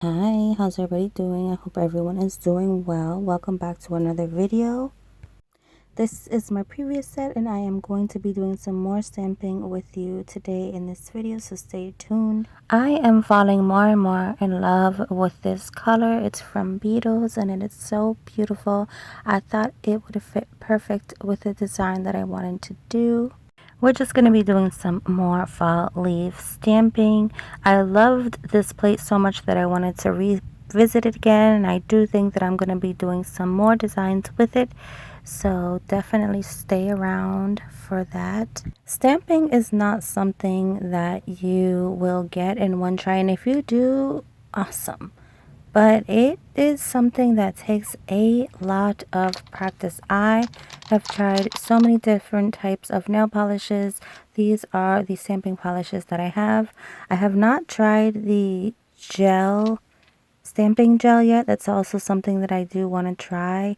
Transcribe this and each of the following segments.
Hi, how's everybody doing? I hope everyone is doing well. Welcome back to another video. This is my previous set and I am going to be doing some more stamping with you today in this video, so stay tuned. I am falling more and more in love with this color. It's from Beetles and it is so beautiful. I thought it would fit perfect with the design that I wanted to do. We're just going to be doing some more fall leaf stamping. I loved this plate so much that I wanted to revisit it again, and I do think that I'm going to be doing some more designs with it, so definitely stay around for that. Stamping is not something that you will get in one try, and if you do, awesome. But it is something that takes a lot of practice. I have tried so many different types of nail polishes. These are the stamping polishes that I have. I have not tried the stamping gel yet. That's also something that I do want to try.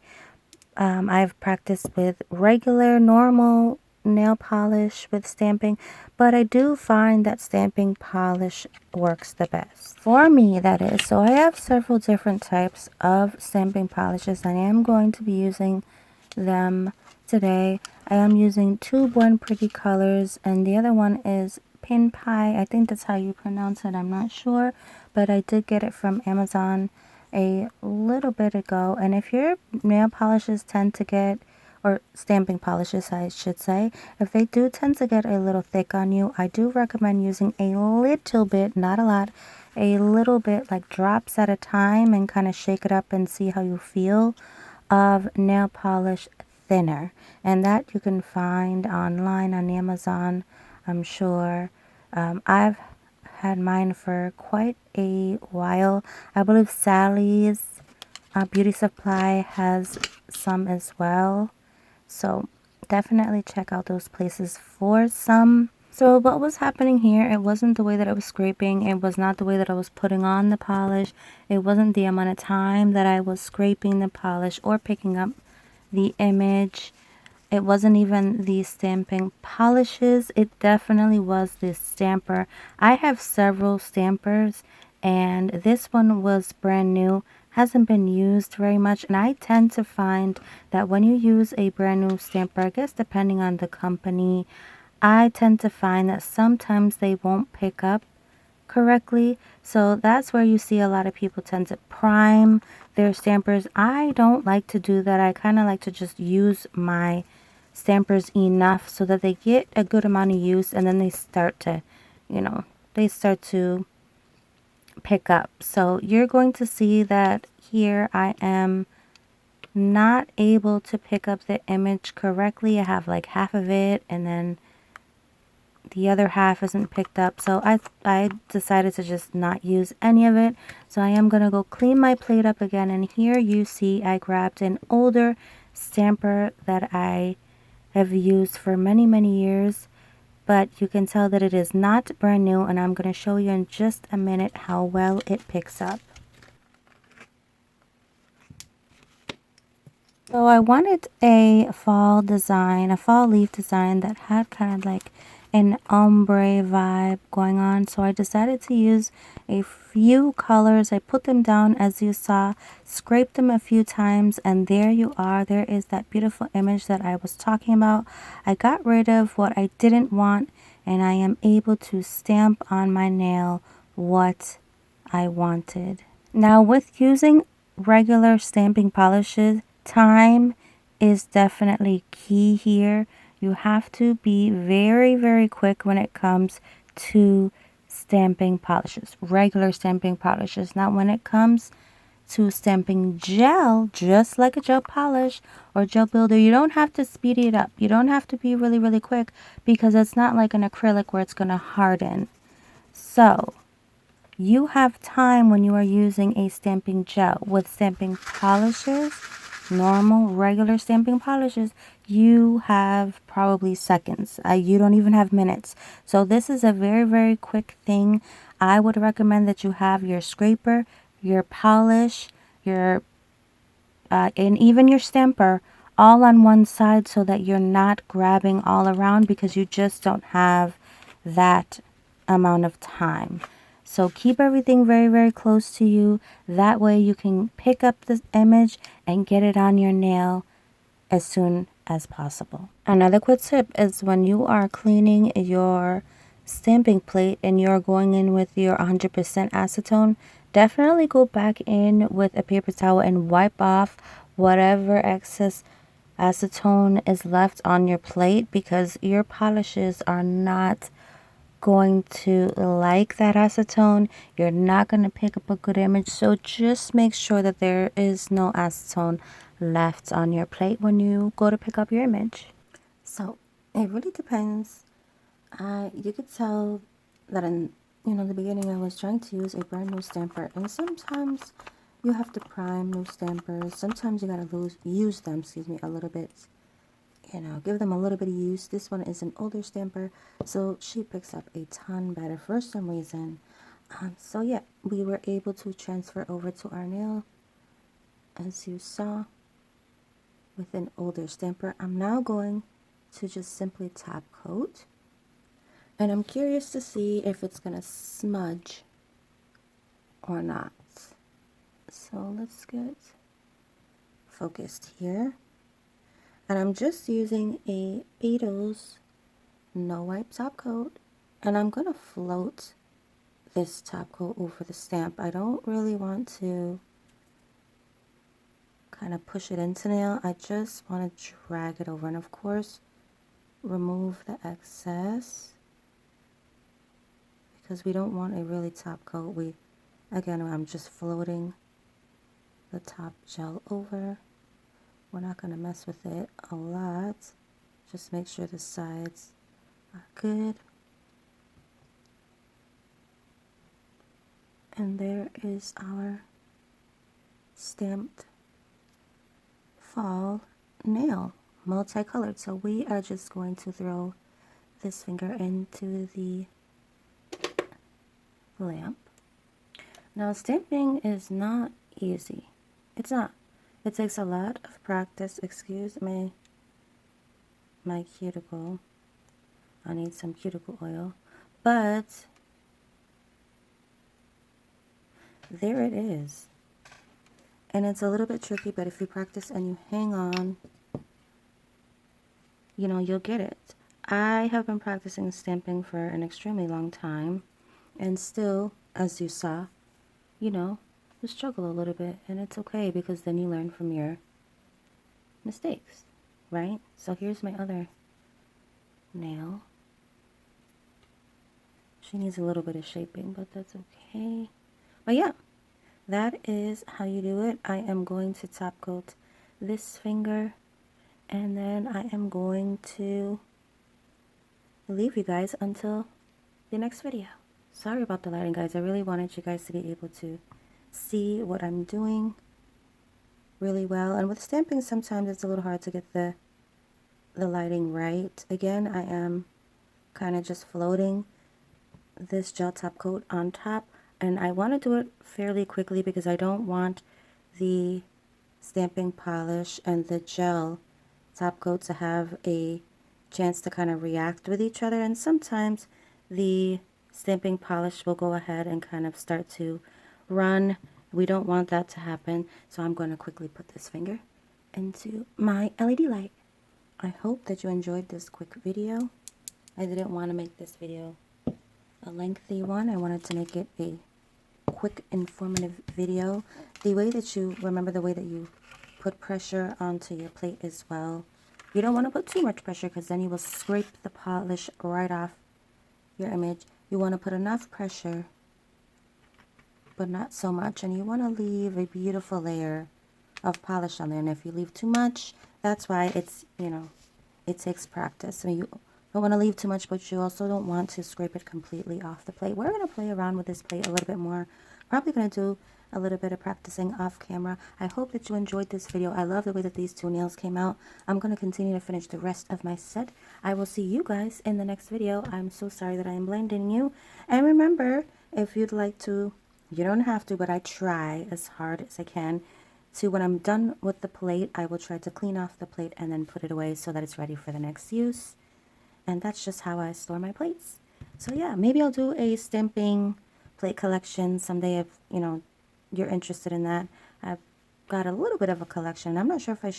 I've practiced with regular, normal nail polish with stamping, but I do find that stamping polish works the best. For me, that is. So I have several different types of stamping polishes, and I am going to be using them today. I am using two Born Pretty colors, and the other one is Pin Pie. I think that's how you pronounce it. I'm not sure, but I did get it from Amazon a little bit ago. And if your nail polishes tend to get, or stamping polishes I should say, if they do tend to get a little thick on you, I do recommend using a little bit, not a lot, a little bit, like drops at a time, and kind of shake it up and see how you feel, of nail polish thinner. And that you can find online on Amazon, I'm sure. I've had mine for quite a while. I believe Sally's Beauty Supply has some as well. So definitely check out those places for some. So what was happening here, it wasn't the way that I was scraping. It was not the way that I was putting on the polish. It wasn't the amount of time that I was scraping the polish or picking up the image. It wasn't even the stamping polishes. It definitely was the stamper. I have several stampers, and this one was brand new. Hasn't been used very much, and I tend to find that when you use a brand new stamper, I guess depending on the company, I tend to find that sometimes they won't pick up correctly. So that's where you see a lot of people tend to prime their stampers. I don't like to do that. I kind of like to just use my stampers enough so that they get a good amount of use, and then they start to, they start to pick up. So you're going to see that here I am not able to pick up the image correctly. I have like half of it, and then the other half isn't picked up. So I decided to just not use any of it. So I am going to go clean my plate up again, and here you see I grabbed an older stamper that I have used for many years, but you can tell that it is not brand new, and I'm going to show you in just a minute how well it picks up. So I wanted a fall design, a fall leaf design that had kind of like an ombre vibe going on. So I decided to use a few colors. I put them down as you saw, scraped them a few times, and there you are. There is that beautiful image that I was talking about. I got rid of what I didn't want, and I am able to stamp on my nail what I wanted. Now with using regular stamping polishes, time is definitely key here. You have to be very quick when it comes to stamping polishes, regular stamping polishes. Now when it comes to stamping gel, just like a gel polish or gel builder, you don't have to speed it up. You don't have to be really quick, because it's not like an acrylic where it's going to harden. So you have time when you are using a stamping gel. With stamping polishes, normal regular stamping polishes, you have probably seconds. You don't even have minutes. So this is a very quick thing. I would recommend that you have your scraper, your polish, your and even your stamper all on one side, so that you're not grabbing all around, because you just don't have that amount of time. So keep everything very, very close to you. That way you can pick up the image and get it on your nail as soon as possible. Another quick tip is when you are cleaning your stamping plate and you're going in with your 100% acetone, definitely go back in with a paper towel and wipe off whatever excess acetone is left on your plate, because your polishes are not going to like that acetone. You're not going to pick up a good image. So just make sure that there is no acetone left on your plate when you go to pick up your image. So it really depends. You could tell that in the beginning I was trying to use a brand new stamper, and sometimes you have to prime new stampers. Sometimes you gotta use them, a little bit. Give them a little bit of use. This one is an older stamper, so she picks up a ton better for some reason. So yeah, we were able to transfer over to our nail, as you saw, with an older stamper. I'm now going to just simply top coat, and I'm curious to see if it's gonna smudge or not. So let's get focused here. And I'm just using a Beetles no wipe top coat, and I'm gonna float this top coat over the stamp. I don't really want to kind of push it into nail. I just want to drag it over, and of course remove the excess, because we don't want a really top coat. Again, I'm just floating the top gel over. We're not going to mess with it a lot. Just make sure the sides are good. And there is our stamped fall nail, multicolored. So we are just going to throw this finger into the lamp. Now, stamping is not easy. It's not. It takes a lot of practice. Excuse me, my cuticle. I need some cuticle oil. But there it is. And it's a little bit tricky, but if you practice and you hang on, you'll get it. I have been practicing stamping for an extremely long time, and still, as you saw, you struggle a little bit, and it's okay, because then you learn from your mistakes, right? So here's my other nail. She needs a little bit of shaping, but that's okay. But yeah, that is how you do it. I am going to top coat this finger, and then I am going to leave you guys until the next video. Sorry about the lighting, guys. I really wanted you guys to be able to see what I'm doing really well. And with stamping, sometimes it's a little hard to get the lighting right. Again, I am kind of just floating this gel top coat on top, and I want to do it fairly quickly because I don't want the stamping polish and the gel top coat to have a chance to kind of react with each other, and sometimes the stamping polish will go ahead and kind of start to run. We don't want that to happen, so I'm going to quickly put this finger into my LED light. I hope that you enjoyed this quick video. I didn't want to make this video a lengthy one. I wanted to make it a quick, informative video. The way that you put pressure onto your plate as well. You don't want to put too much pressure, because then you will scrape the polish right off your image. You want to put enough pressure, but not so much, and you want to leave a beautiful layer of polish on there. And if you leave too much, that's why it's, it takes practice. So you don't want to leave too much, but you also don't want to scrape it completely off the plate. We're going to play around with this plate a little bit more. Probably going to do a little bit of practicing off camera. I hope that you enjoyed this video. I love the way that these two nails came out. I'm going to continue to finish the rest of my set. I will see you guys in the next video. I'm so sorry that I am blinding you. And remember, if you'd like to, you don't have to, but I try as hard as I can to, when I'm done with the plate, I will try to clean off the plate and then put it away so that it's ready for the next use. And that's just how I store my plates. So yeah, maybe I'll do a stamping plate collection someday if, you know, you're interested in that. I've got a little bit of a collection. I'm not sure if a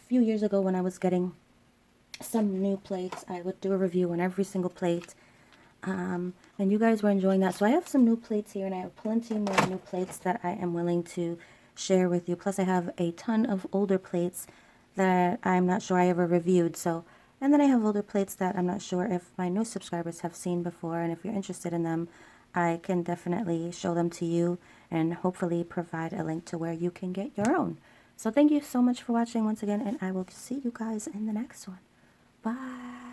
few years ago when I was getting some new plates, I would do a review on every single plate. And you guys were enjoying that. So I have some new plates here, and I have plenty more new plates that I am willing to share with you. Plus I have a ton of older plates that I'm not sure I ever reviewed. And then I have older plates that I'm not sure if my new subscribers have seen before, and if you're interested in them, I can definitely show them to you and hopefully provide a link to where you can get your own. So thank you so much for watching once again, and I will see you guys in the next one. Bye.